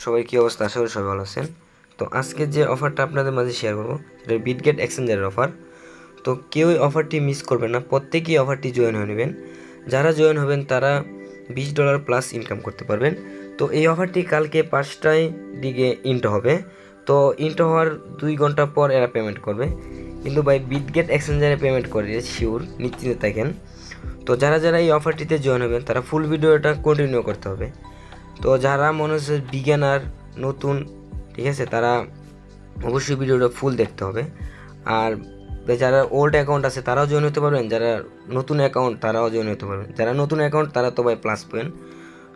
সবাই কী অবস্থা? আশা করি সবাই ভালো আছেন। তো আজকে যে অফারটা আপনাদের মাঝে শেয়ার করবো সেটা বিটগেট এক্সচেঞ্জারের অফার। তো কেউই অফারটি মিস করবেন না, প্রত্যেকেই অফারটি জয়েন হয়ে নেবেন। যারা জয়েন হবেন তারা $20 প্লাস ইনকাম করতে পারবেন। তো এই অফারটি কালকে 5টায় দিকে ইন্টো হবে। তো ইন্টো হওয়ার 2 ঘন্টা পর এরা পেমেন্ট করবে, কিন্তু ভাই বিটগেট এক্সচেঞ্জারে পেমেন্ট করে শিওর, নিশ্চিত থাকেন। তো যারা যারা এই অফারটিতে জয়েন হবেন তারা ফুল ভিডিওটা কন্টিনিউ করতে হবে। তো যারা মনে হচ্ছে বিজ্ঞানার নতুন, ঠিক আছে, তারা অবশ্যই ভিডিওটা ফুল দেখতে হবে। আর যারা ওল্ড অ্যাকাউন্ট আছে তারাও জয়েন হতে পারবেন, যারা নতুন অ্যাকাউন্ট তারাও জয়েন হতে পারবেন। যারা নতুন অ্যাকাউন্ট তারা তো ভাই প্লাস পয়েন্ট।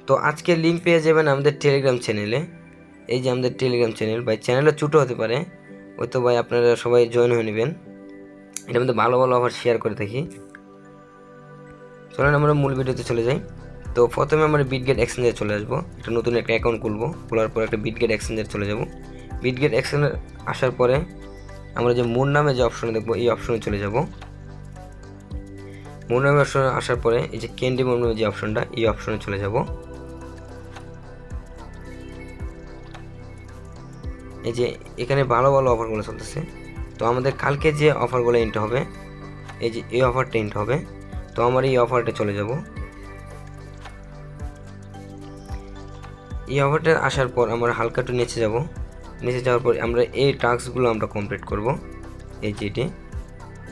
তো আজকে লিঙ্ক পেয়ে যাবেন আমাদের টেলিগ্রাম চ্যানেলে। এই যে আমাদের টেলিগ্রাম চ্যানেল, ভাই চ্যানেলটা ছোটো হতে পারে, ওই তো ভাই আপনারা সবাই জয়েন হয়ে নেবেন। এটার মধ্যে ভালো ভালো অফার শেয়ার করে থাকি। চলেন আমরা মূল ভিডিওতে চলে যাই। তো প্রথমে আমরা বিটগেট এক্সচেঞ্জারে চলে আসবো, একটা নতুন একটা অ্যাকাউন্ট খুলবো, খোলার পর একটা বিটগেট এক্সচেঞ্জারে চলে যাব। বিটগেট এক্সচেঞ্জার আসার পরে আমরা যে মোর নামে যে অপশনে দেখবো এই অপশনে চলে যাব। মোর নামে অপশনে আসার পরে এই যে ক্যান্ডি মোর নামে যে অপশনটা, এই অপশনে চলে যাব। এই যে এখানে ভালো ভালো অফারগুলো চলতেছে। তো আমাদের কালকে যে অফারগুলো ইনতে হবে, এই যে এই অফারটা ইনতে হবে। তো আমার এই অফারটা চলে যাব। এই অফারটা আসার পর আমরা হালকা একটু নিচে যাব। নিচে যাওয়ার পর আমরা এই টাস্কগুলো আমরা কমপ্লিট করব। এই যে এটি,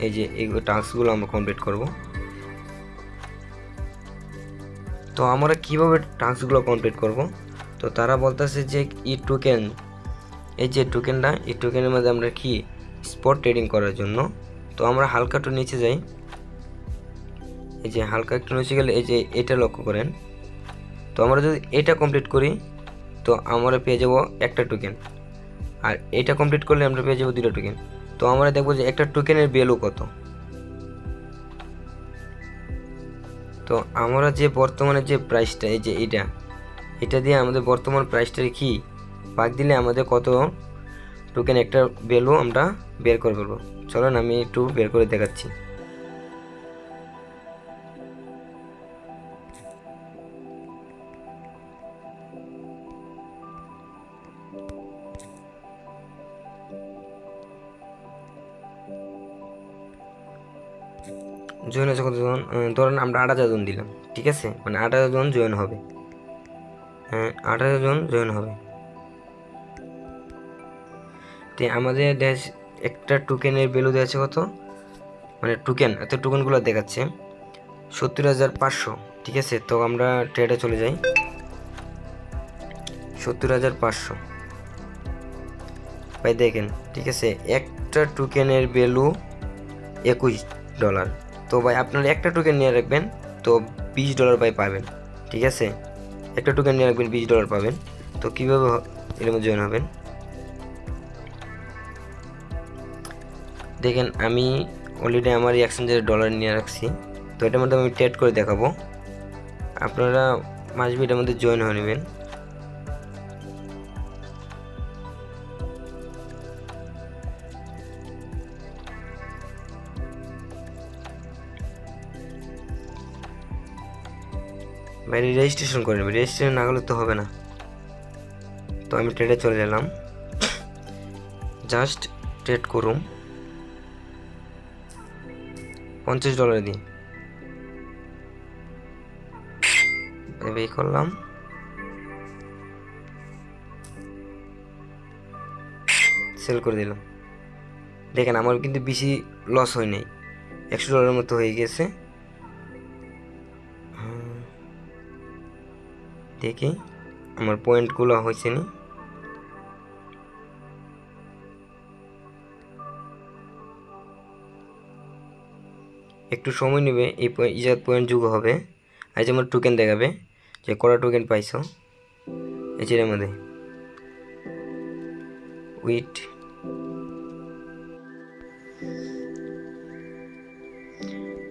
এই যে এই টাস্কগুলো আমরা কমপ্লিট করব। তো আমরা কিভাবে টাস্কগুলো কমপ্লিট করব? তো তারা বলতেছে যে ই টোকেন, এই যে টোকেনটা, এই টোকেনের মধ্যে আমরা কি স্পট ট্রেডিং করার জন্য। তো আমরা হালকা একটু নিচে যাই। এই যে হালকা একটু নিচে গেলে এই যে এটা লক্ষ্য করেন। তো আমরা যদি এটা কমপ্লিট করি তো আমরা পেয়ে যাব একটা টোকেন, আর এটা কমপ্লিট করলে আমরা পেয়ে যাবো 2টা টোকেন। তো আমরা দেখবো যে একটা টোকেনের ভ্যালু কত। তো আমরা যে বর্তমানে যে প্রাইসটা, এই যে এটা দিয়ে আমাদের বর্তমান প্রাইসটা কি ভাগ দিলে আমাদের কত টোকেন একটা ভ্যালু আমরা বের করে ফেলবো। চলুন আমি একটু বের করে দেখাচ্ছি। জয়েন হয়েছে কতজন? ধরেন আমরা 8,000 জন দিলাম, ঠিক আছে, মানে 8,000 জন জয়েন হবে। হ্যাঁ, 8,000 জন জয়েন হবে। তো আমাদের দেশ একটা টোকেনের ভ্যালু দেওয়া কত, মানে টোকেন, এত টোকেনগুলো দেখাচ্ছে 70,500, ঠিক আছে। তো আমরা ট্রেডে চলে যাই। 70,500 ভাই দেখেন, ঠিক আছে, একটা টোকেনের ভ্যালু $21। তো ভাই আপনারা একটা টোকেন নিয়ে রাখবেন, তো $20 ভাই পাবেন, ঠিক আছে। একটা টোকেন নিয়ে রাখবেন, $20 পাবেন। তো কীভাবে এর মধ্যে জয়েন হবেন দেখেন, আমি অলরেডি আমার এক্সচেঞ্জের ডলার নিয়ে রাখছি। তো এটার মধ্যে আমি ট্রেড করে দেখাবো, আপনারা মাসবি এটার মধ্যে জয়েন হয়ে নেবেন। বাইরে রেজিস্ট্রেশন করে নেবেন, রেজিস্ট্রেশন না হলে তো হবে না। তো আমি ট্রেডে চলে এলাম, জাস্ট ট্রেড করুন $50 দিয়ে। এই করলাম, সেল করে দিলাম। দেখেন আমার কিন্তু বেশি লস হয় নাই, $100 মতো হয়ে গেছে। দেখি আমার পয়েন্টগুলো হয়েছে নি। একটু সময় নেবে, এই পয়েন্ট যুগ হবে। আর যে আমার টোকেন দেখাবে যে কটা টোকেন পাইছো, এই যে এর মধ্যে উইট।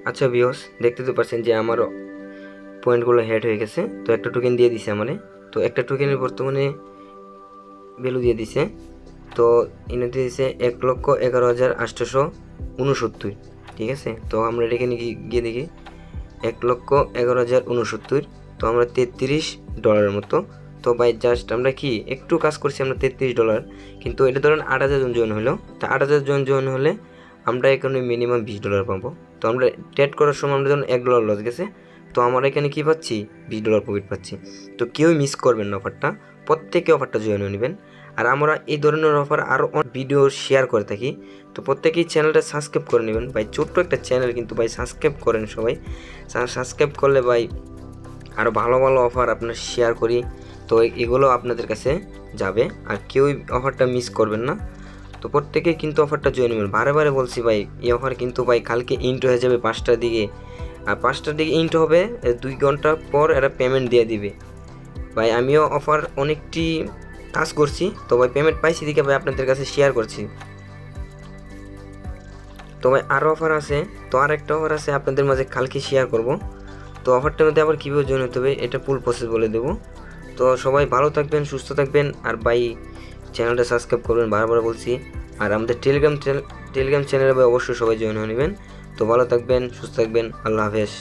আচ্ছা ভিউয়ার্স, দেখতে তো পাচ্ছেন যে আমার পয়েন্টগুলো হেড হয়ে গেছে। তো একটা টোকেন দিয়ে দিছে আমারে। তো একটা টোকেনের বর্তমানে ভ্যালু দিয়ে দিছে, তো এনে দিয়ে দিছে 1,11,869, ঠিক আছে। তো আমরা এখানে গিয়ে দেখি 1,11,069। তো আমরা $33 মতো। তো তো ভাই জাস্ট আমরা কি একটু কাজ করছি আমরা $33, কিন্তু এটা ধরেন 8,000 জন জয়েন হলো। তো 8,000 জন জয়েন হলে আমরা এখানে মিনিমাম $20 পাবো। তো আমরা ট্রেড করার সময় আমরা যখন $1 লস গেছে, তো আমরা এখানে কি পাচ্ছি, $20 প্রফিট পাচ্ছি। তো কেউই মিস করবেন না অফারটা, প্রত্যেকে অফারটা জয়েন হয়ে নেবেন। আর আমরা এই ধরনের অফার আরও ভিডিও শেয়ার করে থাকি, তো প্রত্যেকেই চ্যানেলটা সাবস্ক্রাইব করে নেবেন ভাই। ছোট্ট একটা চ্যানেল কিন্তু ভাই, সাবস্ক্রাইব করেন সবাই। সাবস্ক্রাইব করলে ভাই আরও ভালো ভালো অফার আপনার শেয়ার করি, তো এগুলো আপনাদের কাছে যাবে। আর কেউই অফারটা মিস করবেন না। তো প্রত্যেকেই কিন্তু অফারটা জয়েন নেবেন। বারে বারে বলছি ভাই, এই অফার কিন্তু ভাই কালকে ইন্টো হয়ে যাবে 5টার দিকে। আর 5টার দিকে ইন্টো হবে, 2 ঘন্টা পর এরা পেমেন্ট দিয়ে দিবে ভাই। আমিও অফার অনেকটি কাজ করছি, তো ভাই পেমেন্ট পাইছি দিকে ভাই আপনাদের কাছে শেয়ার করছি। তো ভাই আরও অফার আছে, তো আর একটা অফার আছে আপনাদের মাঝে কালকে শেয়ার করব। তো অফারটার মধ্যে আবার কীভাবে জয়েন হতে হবে এটা ফুল প্রসেস বলে দেবো। তো সবাই ভালো থাকবেন, সুস্থ থাকবেন। আর ভাই চ্যানেলটা সাবস্ক্রাইব করবেন, বারবার বলছি। আর আমাদের টেলিগ্রাম চ্যানেলে ভাই অবশ্যই সবাই জয়েন হয়ে নেবেন। তো ভালো থাকবেন, সুস্থ থাকবেন, আল্লাহ হাফেজ।